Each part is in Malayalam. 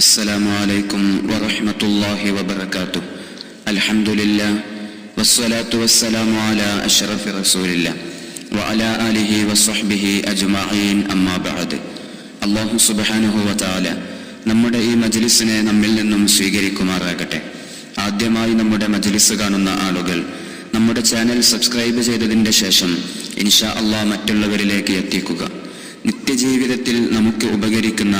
السلام عليكم ورحمة الله وبركاته. الحمد لله والصلاة والسلام على أشرف رسول الله وعلى آله وصحبه أجمعين أما بعد. അല്ലാഹു സുബ്ഹാനഹു വതആല നമ്മുടെ ഈ മജ്ലിസിനെ നമ്മിൽ നിന്നും സ്വീകരിക്കുമാറാകട്ടെ. ആദ്യമായി നമ്മുടെ മജ്ലിസ് കാണുന്ന ആളുകൾ നമ്മുടെ ചാനൽ സബ്സ്ക്രൈബ് ചെയ്തതിൻ്റെ ശേഷം ഇൻഷാ അല്ലാഹ് മറ്റുള്ളവരിലേക്ക് എത്തിക്കുക. നിത്യജീവിതത്തിൽ നമുക്ക് ഉപകരിക്കുന്ന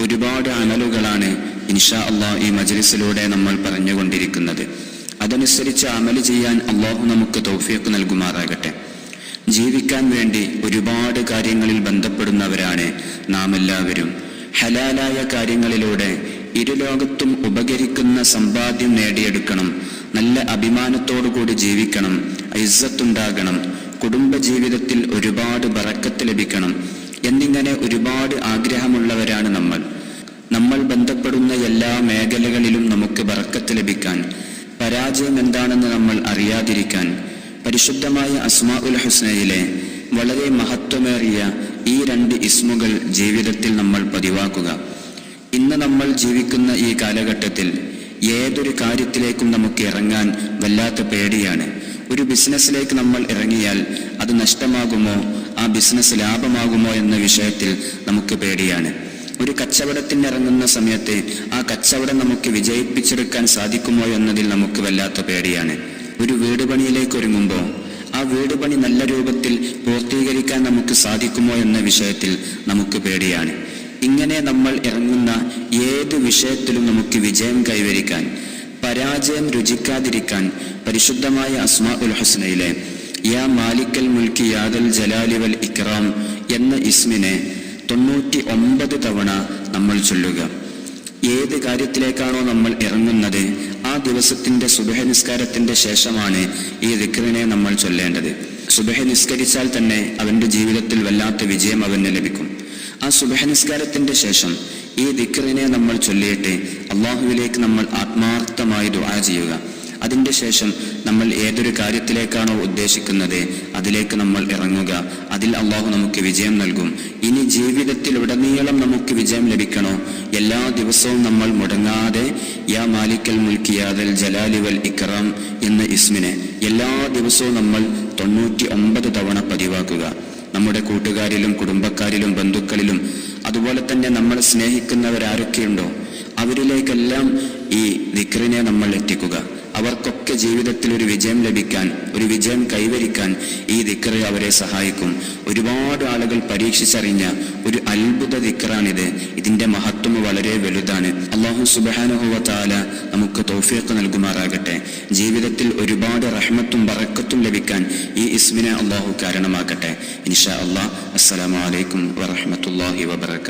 ഒരുപാട് അമലുകളാണ് ഇൻഷാ അല്ലാഹ് ഈ മജ്ലിസിലൂടെ നമ്മൾ പറഞ്ഞുകൊണ്ടിരിക്കുന്നത്. അതനുസരിച്ച് അമല് ചെയ്യാൻ അല്ലാഹു നമുക്ക് തൗഫീഖ് നൽകുമാറാകട്ടെ. ജീവിക്കാൻ വേണ്ടി ഒരുപാട് കാര്യങ്ങളിൽ ബന്ധപ്പെടുന്നവരാണ് നാം എല്ലാവരും. ഹലാലായ കാര്യങ്ങളിലൂടെ ഇരുലോകത്തും ഉപകരിക്കുന്ന സമ്പാദ്യം നേടിയെടുക്കണം, നല്ല അഭിമാനത്തോടുകൂടി ജീവിക്കണം, ഇസ്സത്തുണ്ടാകണം, കുടുംബജീവിതത്തിൽ ഒരുപാട് ബറക്കത്ത് ലഭിക്കണം എന്നിങ്ങനെ ഒരുപാട് ആഗ്രഹമുള്ളവരാണ് നമ്മൾ ബന്ധപ്പെടുന്ന എല്ലാ മേഖലകളിലും നമുക്ക് ബറക്കത്ത് ലഭിക്കാൻ, പരാജയം എന്താണെന്ന് നമ്മൾ അറിയാതിരിക്കാൻ പരിശുദ്ധമായ അസ്മാഉൽ ഹുസ്നയിലെ വളരെ മഹത്വമേറിയ ഈ 2 ഇസ്മുകൾ ജീവിതത്തിൽ നമ്മൾ പതിവാക്കുക. ഇന്ന് നമ്മൾ ജീവിക്കുന്ന ഈ കാലഘട്ടത്തിൽ ഏതൊരു കാര്യത്തിലേക്കും നമുക്ക് ഇറങ്ങാൻ വല്ലാത്ത പേടിയാണ്. ഒരു ബിസിനസ്സിലേക്ക് നമ്മൾ ഇറങ്ങിയാൽ അത് നഷ്ടമാകുമോ, ആ ബിസിനസ് ലാഭമാകുമോ എന്ന വിഷയത്തിൽ നമുക്ക് പേടിയാണ്. ഒരു കച്ചവടത്തിന് ഇറങ്ങുന്ന സമയത്ത് ആ കച്ചവടം നമുക്ക് വിജയിപ്പിച്ചെടുക്കാൻ സാധിക്കുമോ എന്നതിൽ നമുക്ക് വല്ലാത്ത പേടിയാണ്. ഒരു വീട് പണിയിലേക്ക് ഒരുങ്ങുമ്പോൾ ആ വീട് പണി നല്ല രൂപത്തിൽ പൂർത്തീകരിക്കാൻ നമുക്ക് സാധിക്കുമോ എന്ന വിഷയത്തിൽ നമുക്ക് പേടിയാണ്. ഇങ്ങനെ നമ്മൾ ഇറങ്ങുന്ന ഏത് വിഷയത്തിലും നമുക്ക് വിജയം കൈവരിക്കാൻ, പരാജയം രുചിക്കാതിരിക്കാൻ പരിശുദ്ധമായ അസ്മാഉൽ ഹുസ്നയിലെ യാ മാലിക്കൽ മുൽക്കി യാദൽ ജലാലി വൽ ഇക്റാം എന്ന ഇസ്മിനെ 99 തവണ നമ്മൾ ചൊല്ലുക. ഏത് കാര്യത്തിലേക്കാണോ നമ്മൾ ഇറങ്ങുന്നത് ആ ദിവസത്തിന്റെ സുബ്ഹ് നിസ്കാരത്തിന്റെ ശേഷമാണ് ഈ ദിക്റിനെ നമ്മൾ ചൊല്ലേണ്ടത്. സുബ്ഹ് നിസ്കരിച്ചാൽ തന്നെ അവന്റെ ജീവിതത്തിൽ വല്ലാത്ത വിജയം അവന് ലഭിക്കും. ആ സുബ്ഹ് നിസ്കാരത്തിന്റെ ശേഷം ഈ ദിക്റിനെ നമ്മൾ ചൊല്ലിയിട്ട് അള്ളാഹുവിലേക്ക് നമ്മൾ ആത്മാർത്ഥമായി ദുആ ചെയ്യുക. അതിൻ്റെ ശേഷം നമ്മൾ ഏതൊരു കാര്യത്തിലേക്കാണോ ഉദ്ദേശിക്കുന്നത് അതിലേക്ക് നമ്മൾ ഇറങ്ങുക. അതിൽ അള്ളാഹു നമുക്ക് വിജയം നൽകും. ഇനി ജീവിതത്തിൽ ഉടനീളം നമുക്ക് വിജയം ലഭിക്കണോ, എല്ലാ ദിവസവും നമ്മൾ മുടങ്ങാതെ യാ മാലിക്കൽ മുൽക്കി യാദൽ ജലാലി വൽ ഇക്റാം എന്ന ഇസ്മിനെ എല്ലാ ദിവസവും നമ്മൾ 99 തവണ പതിവാക്കുക. നമ്മുടെ കൂട്ടുകാരിലും കുടുംബക്കാരിലും ബന്ധുക്കളിലും അതുപോലെ തന്നെ നമ്മൾ സ്നേഹിക്കുന്നവരാരൊക്കെയുണ്ടോ അവരിലേക്കെല്ലാം ഈ ദിക്റിനെ നമ്മൾ എത്തിക്കുക. അവർക്കൊക്കെ ജീവിതത്തിൽ ഒരു വിജയം ലഭിക്കാൻ, ഒരു വിജയം കൈവരിക്കാൻ ഈ ദിക്റ് അവരെ സഹായിക്കും. ഒരുപാട് ആളുകൾ പരീക്ഷിച്ചറിഞ്ഞ ഒരു അത്ഭുത ദിക്റാണിത്. ഇതിന്റെ മഹത്വം വളരെ വലുതാണ്. അല്ലാഹു സുബ്ഹാനഹു വതആല നമുക്ക് തൗഫീഖ് നൽകുമാറാകട്ടെ. ജീവിതത്തിൽ ഒരുപാട് റഹ്മത്തും ബറക്കത്തും ലഭിക്കാൻ ഈ ഇസ്മിനെ അല്ലാഹു കാരണമാക്കട്ടെ. ഇൻഷാ അല്ലാഹ്. അസ്സലാമു അലൈക്കും വറഹ്മത്തുള്ളാഹി വബറകാതുഹു.